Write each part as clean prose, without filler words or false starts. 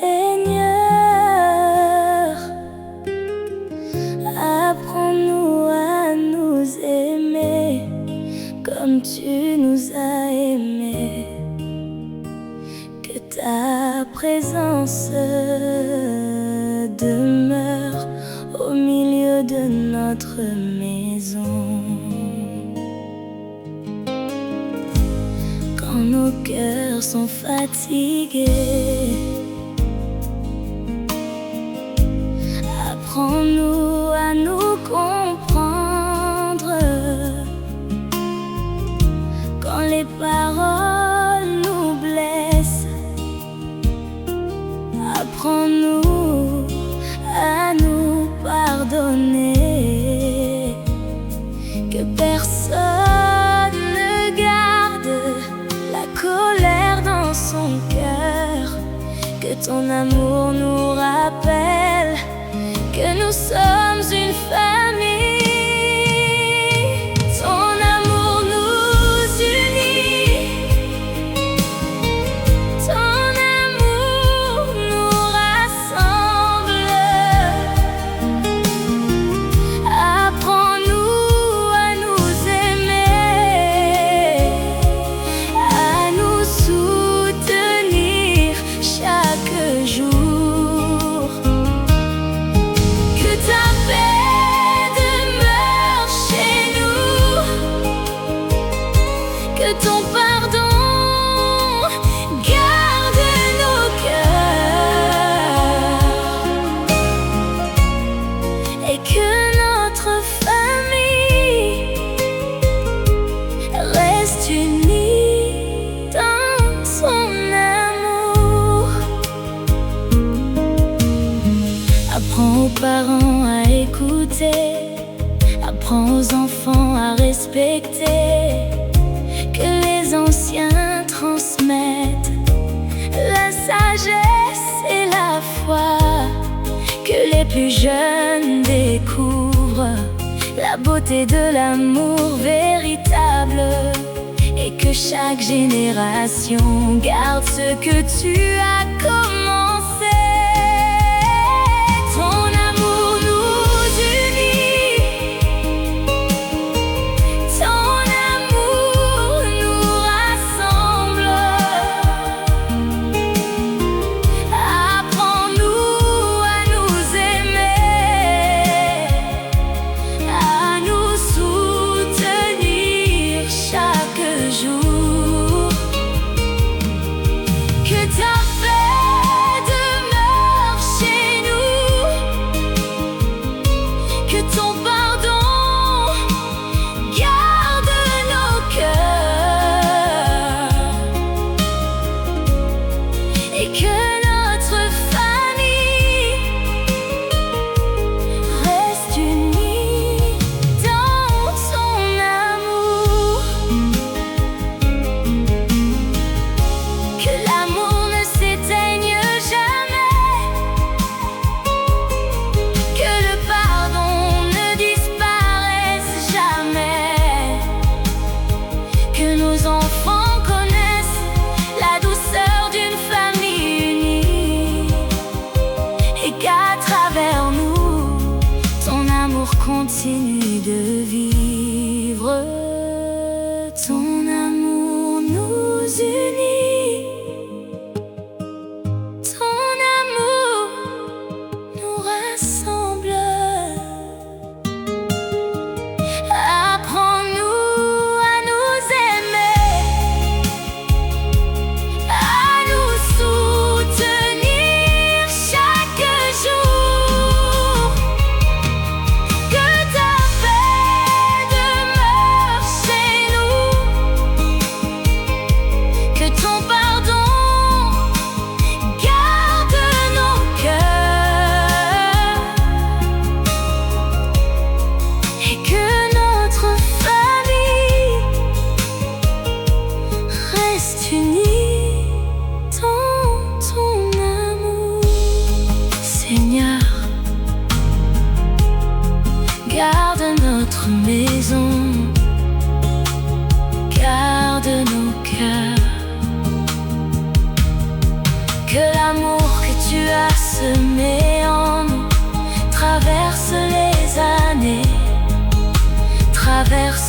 Seigneur, apprends-nous à nous aimer comme tu nous as aimés. Que ta présence demeure au milieu de notre maison. Quand nos cœurs sont fatigués, apprends-nous à nous comprendre. Quand les paroles nous blessent, apprends-nous à nous pardonner. Que personne ne garde la colère dans son cœur. Que ton amour nous rappelle que nous sommes une famille. Ton amour nous unit, ton amour nous rassemble. Apprends-nous à nous aimer, à nous soutenir chaque jour. Que ton pardon garde nos cœurs et que notre famille reste unie dans son amour. Apprends aux parents à écouter, apprends aux enfants à respecter. Que les anciens transmettent la sagesse et la foi. Que les plus jeunes découvrent la beauté de l'amour véritable. Et que chaque génération garde ce que tu as commencé. Ton amour nous unit, continue de vivre. Ton amour nous unit, ton amour nous rassemble. Apprends-nous à nous aimer, à nous soutenir chaque jour. Que ta paix demeure chez nous, que ton pardon garde nos cœurs et que notre famille reste unie dans ton amour. Seigneur, garde notre maison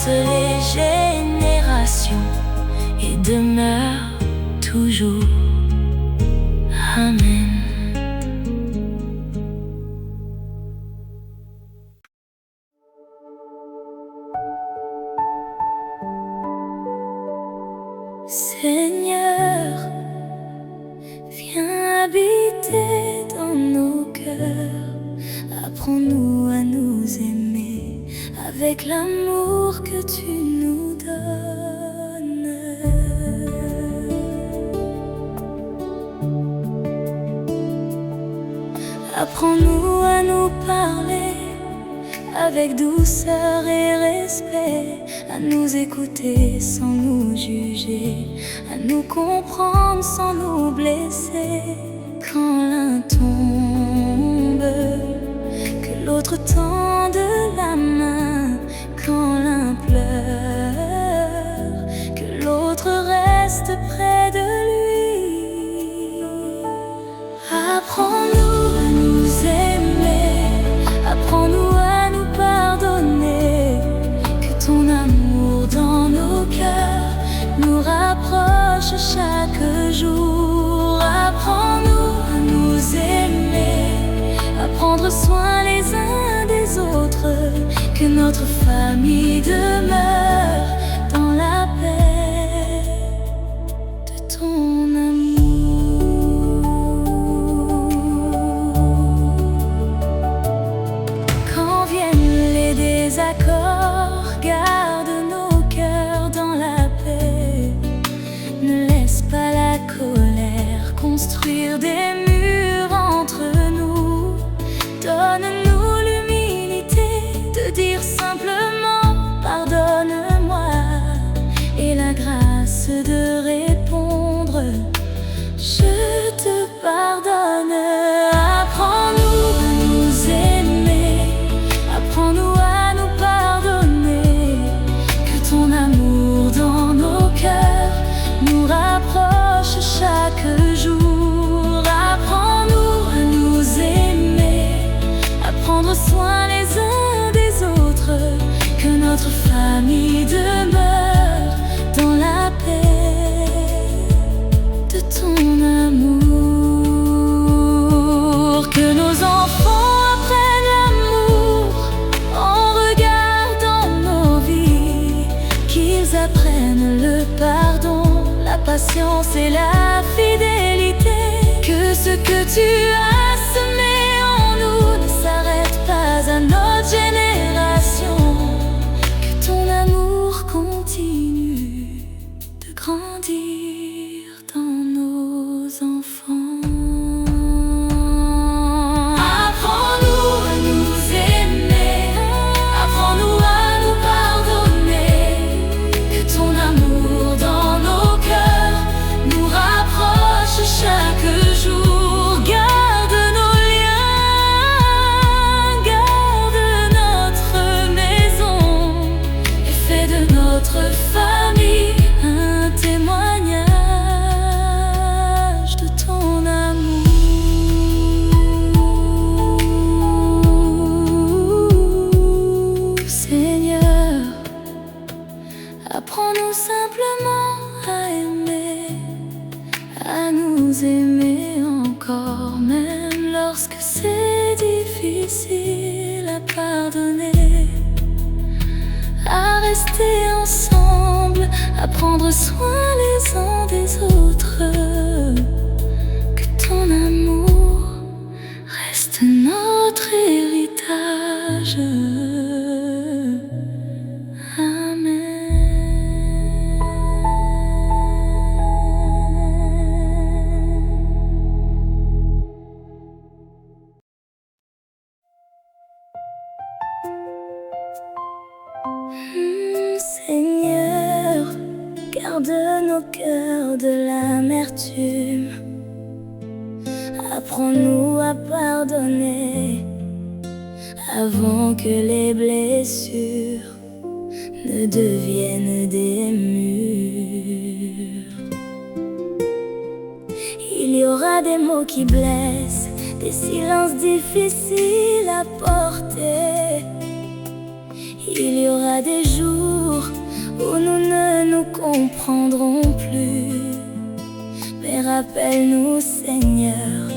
traverse les générations et demeure toujours. Amen. Seigneur, viens habiter dans nos cœurs. Apprends-nous à nous aimer avec l'amour que tu nous donnes. Apprends-nous à nous parler avec douceur et respect, à nous écouter sans nous juger, à nous comprendre sans nous blesser. Quand l'un tombe, que l'autre tende la main. Quand l'un pleure, que l'autre reste près de lui. Apprends-nous à nous aimer, apprends-nous à nous pardonner, que ton amour dans nos cœurs nous rapproche chaque jour. Apprends-nous à nous aimer, à prendre soin les uns des autres, que notre famille demeure dans la paix de ton amour. Quand viennent les désaccords, garde nos cœurs dans la paix. Ne laisse pas la colère construire des murs entre nous. Donne-nous l'humilité de dire simplement pardonne-moi, et la grâce de répondre je te pardonne. Apprends-nous à nous aimer, apprends-nous à nous pardonner, que ton amour dans nos cœurs nous rapproche chaque jour. Apprends-nous à nous aimer, à prendre soin les uns des autres, que notre famille demeure dans la paix de ton amour. Que nos enfants apprennent l'amour en regardant nos vies, qu'ils apprennent le pardon, la patience et la fidélité. Que ce que tu as semé en nous ne s'arrête pas à notre génération. Que ton amour continue de grandir dans nos enfants. Apprends-nous à nous aimer, apprends-nous à nous pardonner, que ton amour dans nos cœurs nous rapproche chaque jour. Garde nos liens, garde notre maison, et fais de notre famille un témoignage de ton amour. Seigneur, apprends-nous simplement à aimer, à nous aimer encore, même lorsque c'est difficile à pardonner, à rester ensemble, à prendre soin les uns des autres. Que ton amour reste notre héritage. Amen. Seigneur, garde nos cœurs de l'amertume. Apprends-nous à pardonner avant que les blessures ne deviennent des murs. Il y aura des mots qui blessent, des silences difficiles à porter. Il y aura des jours où nous ne nous comprendrons plus. Mais rappelle-nous, Seigneur,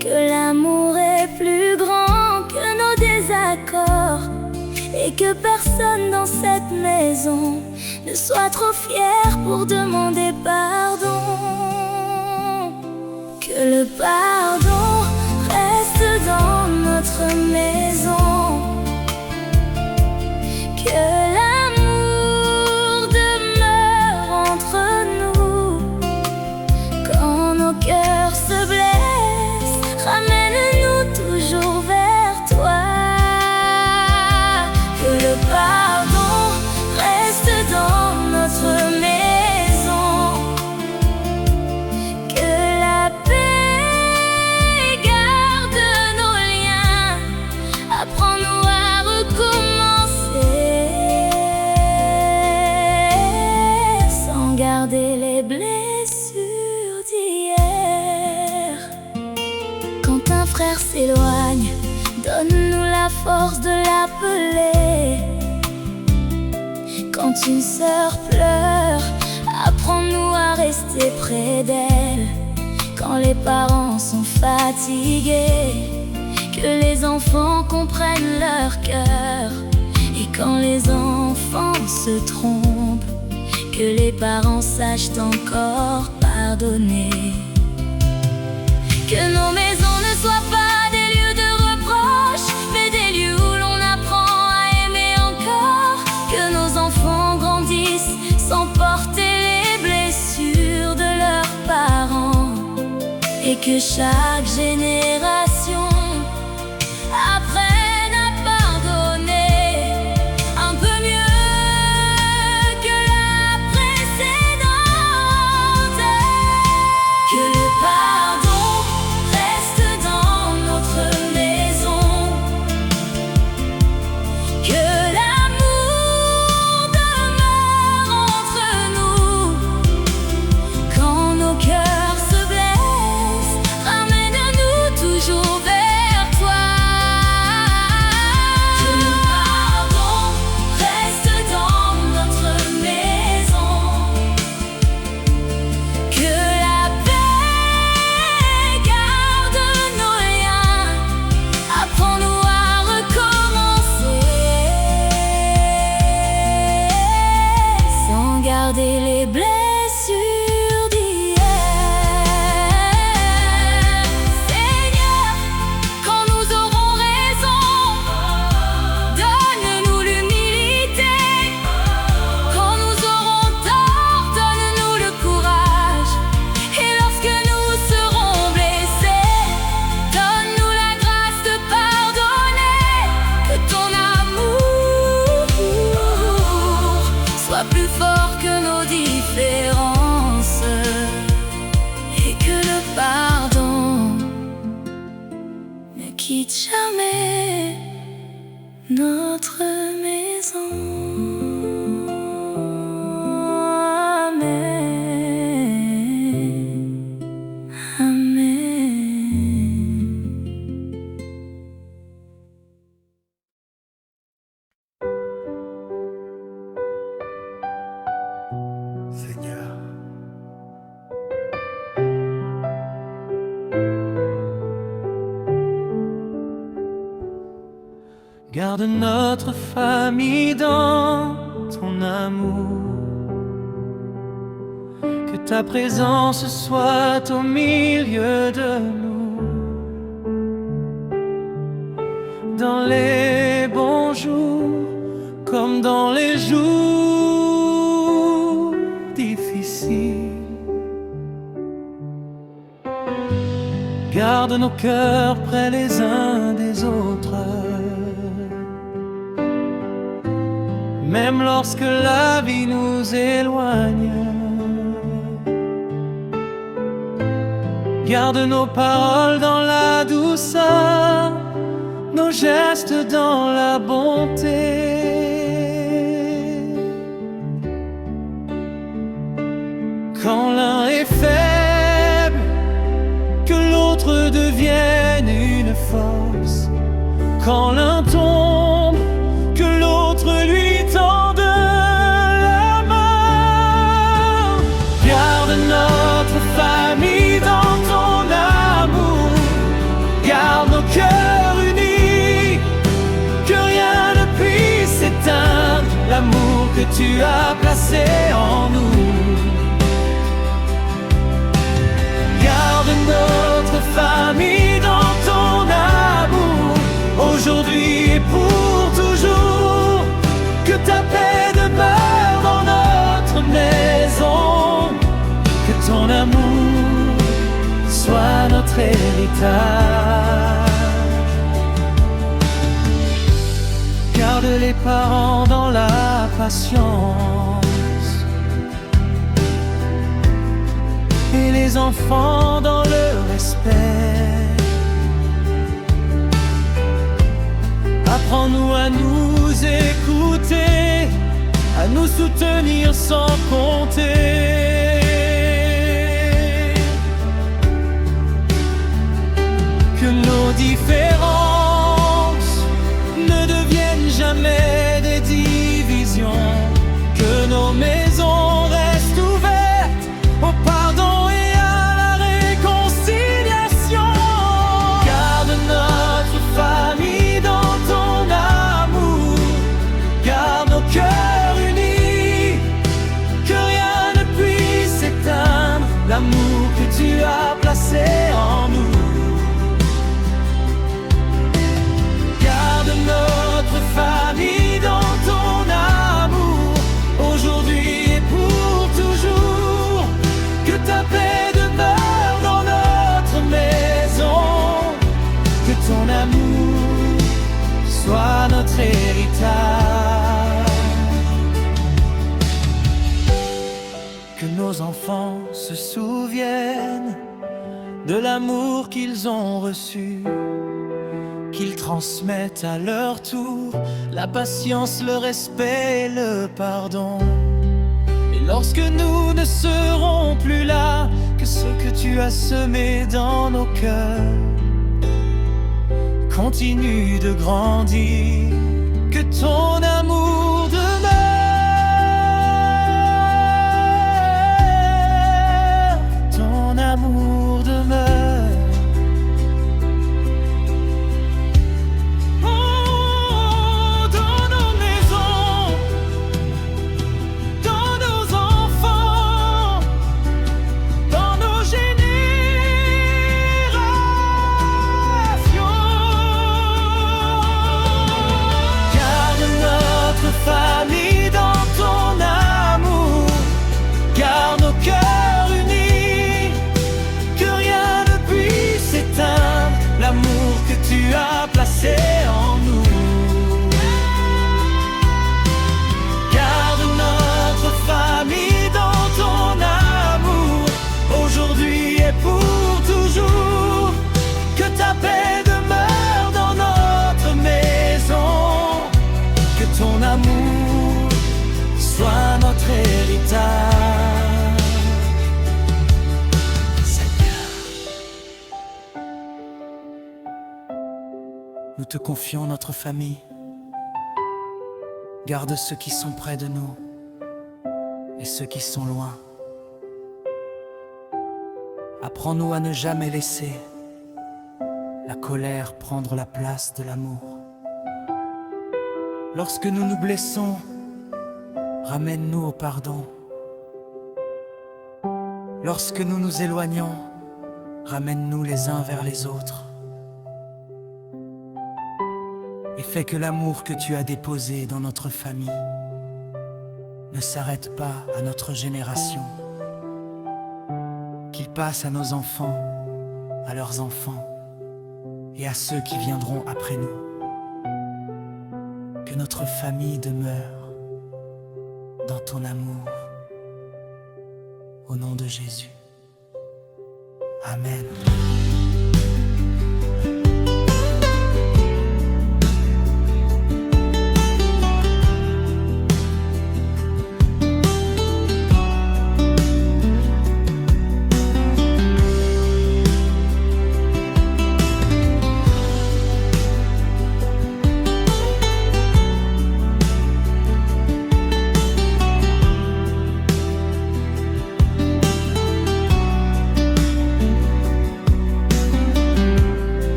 que l'amour est plus grand que nos désaccords, et que personne dans cette maison ne soit trop fier pour demander pardon. Que le pardon reste dans notre maison, que l'amour demeure entre nous. Quand nos cœurs se blessent, ramène-nous toujours vers toi. Que le pardon reste dans notre maison, que la paix garde nos liens. Apprends-nous à recommencer sans garder les blessures d'hier. Quand un frère s'éloigne, donne-nous la force de l'appeler. Quand une sœur pleure, apprends-nous à rester près d'elle. Quand les parents sont fatigués, que les enfants comprennent leur cœur. Et quand les enfants se trompent, que les parents sachent encore pardonner. Que nos maisons ne soient pas des lieux de reproche, mais des lieux où l'on apprend à aimer encore. Que nos enfants grandissent sans porter les blessures de leurs parents, et que chaque génération apprenne à pardonner un peu mieux que la précédente. Que le pardon reste dans notre maison, que l'amour demeure entre nous. Quand nos cœurs se blessent, ramène-nous toujours vers toi. Que le pardon reste dans notre maison, que la paix garde nos liens. Apprends-nous à recommencer sans garder les blessures d'hier. Seigneur, quand nous aurons raison, donne-nous l'humilité. Quand nous aurons tort, donne-nous le courage. Et lorsque nous serons blessés, donne-nous la grâce de pardonner. Que ton amour soit plus fort que nos différences, et que le pardon ne quitte jamais notre maison. Amen. Amen. Seigneur, garde notre famille dans ton amour. Que ta présence soit au milieu de nous, dans les bons jours comme dans les jours difficiles. Garde nos cœurs près les uns des autres, même lorsque la vie nous éloigne. Garde nos paroles dans la douceur, nos gestes dans la bonté. Quand l'un est faible, que l'autre devienne une force. Quand l'un tombe, que l'autre lui tende la tu as placé en nous. Garde notre famille dans ton amour, aujourd'hui et pour toujours. Que ta paix demeure dans notre maison, que ton amour soit notre héritage. Garde les parents dans la patience et les enfants dans le respect. Apprends-nous à nous écouter, à nous soutenir sans compter. Que nos différences ne deviennent jamais des divisions, que nos maisons restent ouvertes au pardon et à la réconciliation. Garde notre famille dans ton amour, garde nos cœurs unis, que rien ne puisse éteindre l'amour que tu as placé en nous. Notre famille dans ton amour, aujourd'hui et pour toujours. Que ta paix demeure dans notre maison, que ton amour soit notre héritage. Que nos enfants se souviennent de l'amour qu'ils ont reçu, qu'ils transmettent à leur tour la patience, le respect et le pardon. Et lorsque nous ne serons plus là, que ce que tu as semé dans nos cœurs continue de grandir, que ton amour demeure, ton amour demeure. Famille dans ton amour, garde nos cœurs unis, que rien ne puisse éteindre l'amour que tu as placé en nous. Garde notre famille dans ton amour, aujourd'hui et pour toujours. Que ta paix demeure dans notre maison, que ton amour soit notre héritage. Seigneur, nous te confions notre famille. Garde ceux qui sont près de nous et ceux qui sont loin. Apprends-nous à ne jamais laisser la colère prendre la place de l'amour. Lorsque nous nous blessons, ramène-nous au pardon. Lorsque nous nous éloignons, ramène-nous les uns vers les autres. Et fais que l'amour que tu as déposé dans notre famille ne s'arrête pas à notre génération, qu'il passe à nos enfants, à leurs enfants et à ceux qui viendront après nous. Que notre famille demeure dans ton amour. Au nom de Jésus. Amen.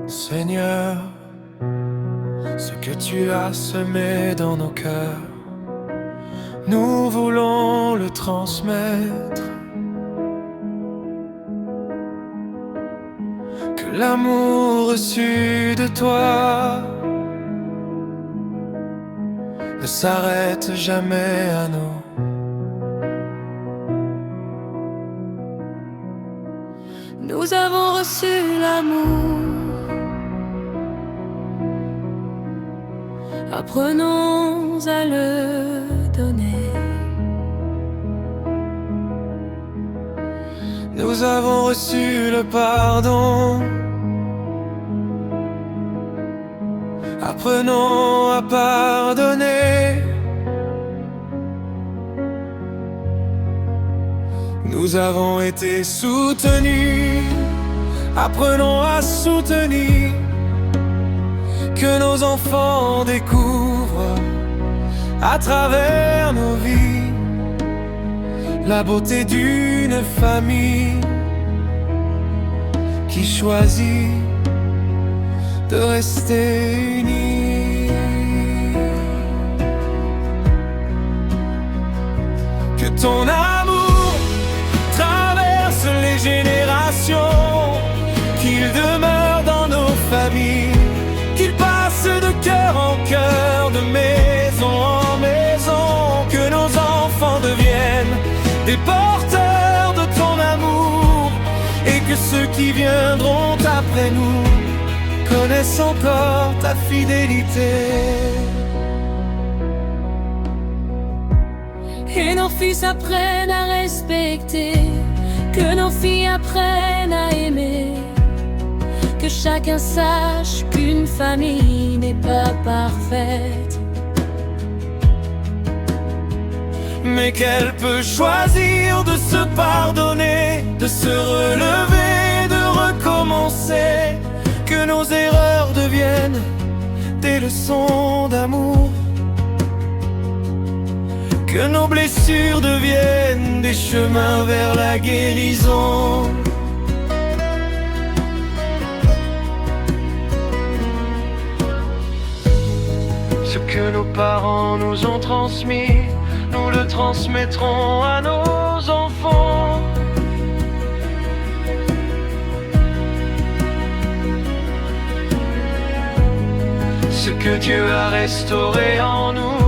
Seigneur, ce que tu as semé dans nos cœurs, nous voulons le transmettre. Que l'amour reçu de toi ne s'arrête jamais à nous. Nous avons reçu l'amour, apprenons à le donner. Nous avons reçu le pardon, apprenons à pardonner. Nous avons été soutenus, apprenons à soutenir. Que nos enfants découvrent à travers nos vies la beauté d'une famille qui choisit de rester unie. Que ton amour traverse les générations, qu'il demeure dans nos familles, qu'il passe de cœur en cœur, de maison en maison. Que nos enfants deviennent des porteurs de ton amour, et que ceux qui viendront après nous connaissent encore ta fidélité. Et nos fils apprennent à respecter, que nos filles apprennent à aimer. Que chacun sache qu'une famille n'est pas parfaite, mais qu'elle peut choisir de se pardonner, de se relever, de recommencer. Que nos erreurs deviennent des leçons d'amour, que nos blessures deviennent des chemins vers la guérison. Ce que nos parents nous ont transmis, nous le transmettrons à nos enfants. Ce que Dieu a restauré en nous,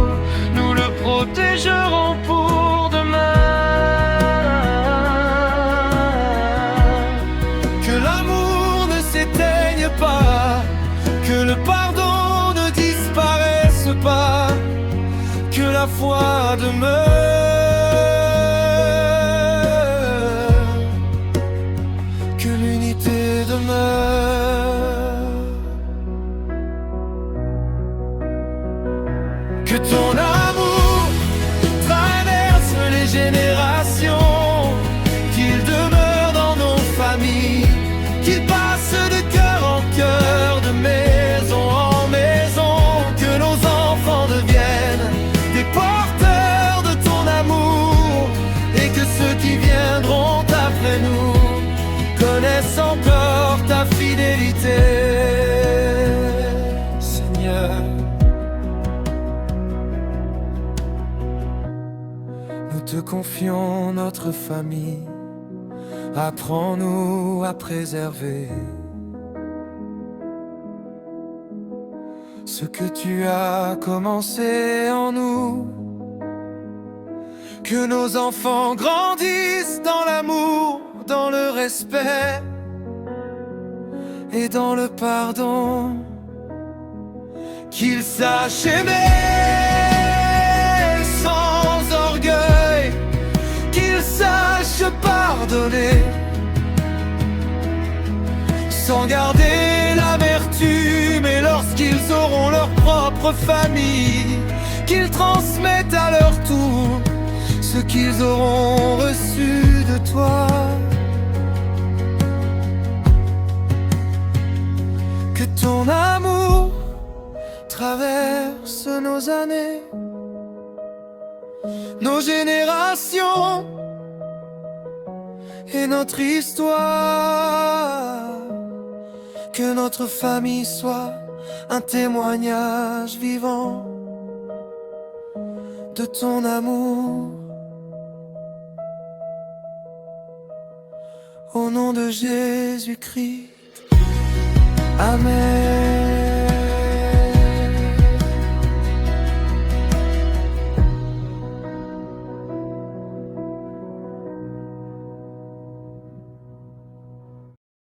nous le protégerons pour demain. Que l'amour ne s'éteigne pas, que le pardon ne disparaisse pas, que la foi demeure, que l'unité demeure. Que ton amour traverse les générations, qu'il demeure dans nos familles, qu'il passe de cœur en cœur, de maison en maison. Que nos enfants deviennent des porteurs de ton amour, et que ceux qui viendront après nous connaissent encore ta fidélité. Seigneur, nous te confions notre famille, apprends-nous à préserver ce que tu as commencé en nous. Que nos enfants grandissent dans l'amour, dans le respect et dans le pardon. Qu'ils sachent aimer sans orgueil, qu'ils sachent pardonner sans garder l'amertume. Et lorsqu'ils auront leur propre famille, qu'ils transmettent à leur tour ce qu'ils auront reçu de toi. Que ton amour traverse nos années, nos générations et notre histoire. Que notre famille soit un témoignage vivant de ton amour. Au nom de Jésus-Christ.